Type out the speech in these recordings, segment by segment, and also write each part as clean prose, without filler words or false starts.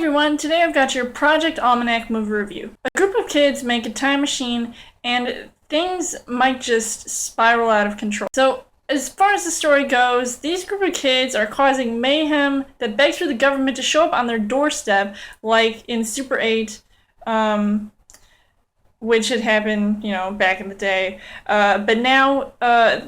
everyone, today I've got your Project Almanac movie review. A group of kids make a time machine and things might just spiral out of control. So, as far as the story goes, these group of kids are causing mayhem that begs for the government to show up on their doorstep, like in Super 8, which had happened, back in the day. But now,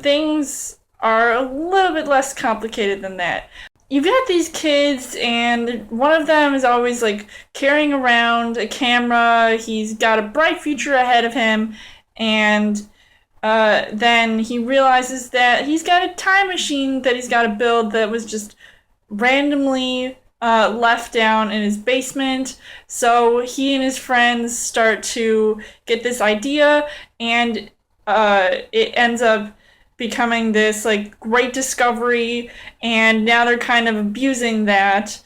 things are a little bit less complicated than that. You've got these kids, and one of them is always, carrying around a camera. He's got a bright future ahead of him, and then he realizes that he's got a time machine that he's got to build that was just randomly left down in his basement. So he and his friends start to get this idea, and it ends up becoming this great discovery, and now they're kind of abusing that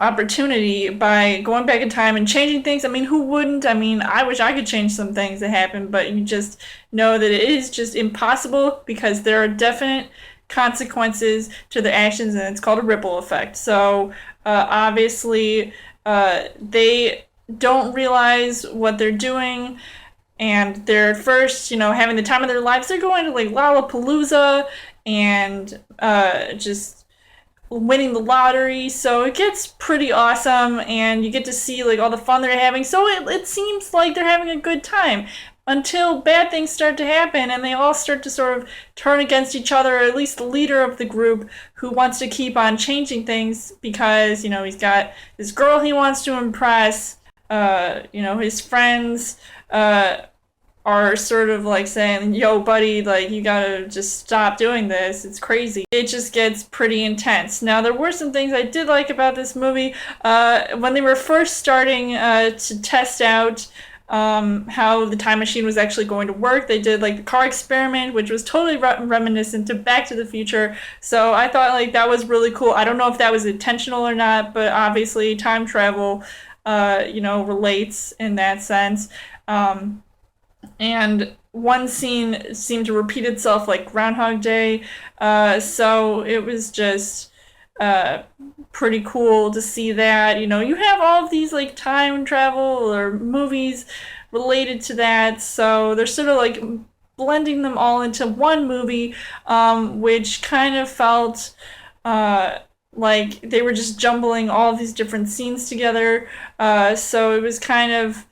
opportunity by going back in time and changing things. I mean, who wouldn't? I mean, I wish I could change some things that happened, but you just know that it is just impossible because there are definite consequences to their actions, and it's called a ripple effect. So obviously they don't realize what they're doing, and they're at first, having the time of their lives. They're going to Lollapalooza and just winning the lottery. So it gets pretty awesome, and you get to see all the fun they're having. So it seems like they're having a good time until bad things start to happen, and they all start to sort of turn against each other, or at least the leader of the group, who wants to keep on changing things because, he's got this girl he wants to impress. His friends are sort of saying, yo, buddy, you gotta just stop doing this. It's crazy. It just gets pretty intense. Now, there were some things I did like about this movie. When they were first starting to test out how the time machine was actually going to work, they did the car experiment, which was totally reminiscent to Back to the Future. So I thought that was really cool. I don't know if that was intentional or not, but obviously time travel relates in that sense. And one scene seemed to repeat itself like Groundhog Day. So it was just pretty cool to see that. You have all of these time travel or movies related to that. So they're sort of blending them all into one movie, which kind of felt like they were just jumbling all of these different scenes together. So it was kind of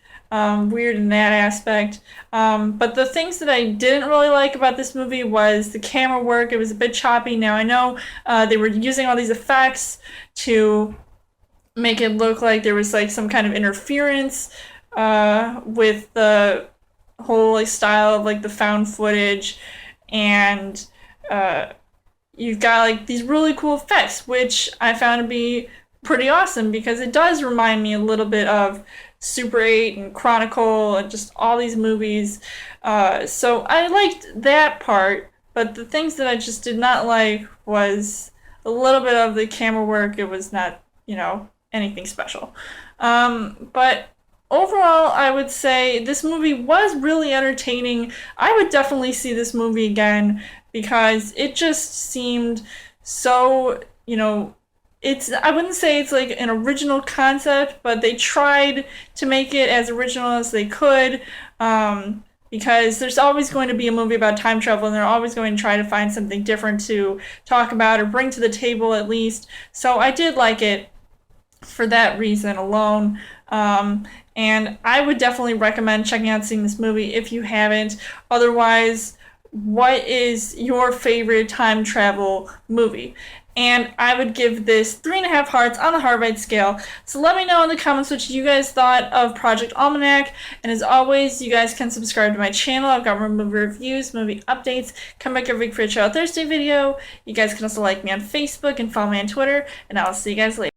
weird in that aspect. But the things that I didn't really like about this movie was the camera work. It was a bit choppy. Now, I know they were using all these effects to make it look like there was some kind of interference with the whole style of the found footage, and you've got these really cool effects, which I found to be pretty awesome because it does remind me a little bit of Super 8 and Chronicle and just all these movies. So I liked that part, but the things that I just did not like was a little bit of the camera work. It was not, anything special. But overall, I would say this movie was really entertaining. I would definitely see this movie again because it just seemed so, I wouldn't say it's an original concept, but they tried to make it as original as they could, because there's always going to be a movie about time travel, and they're always going to try to find something different to talk about or bring to the table at least. So I did like it for that reason alone. And I would definitely recommend checking out seeing this movie if you haven't. Otherwise, what is your favorite time travel movie? And I would give this 3.5 hearts on the heart rate scale. So let me know in the comments what you guys thought of Project Almanac. And as always, you guys can subscribe to my channel. I've got more movie reviews, movie updates. Come back every week for a Child Thursday video. You guys can also like me on Facebook and follow me on Twitter. And I'll see you guys later.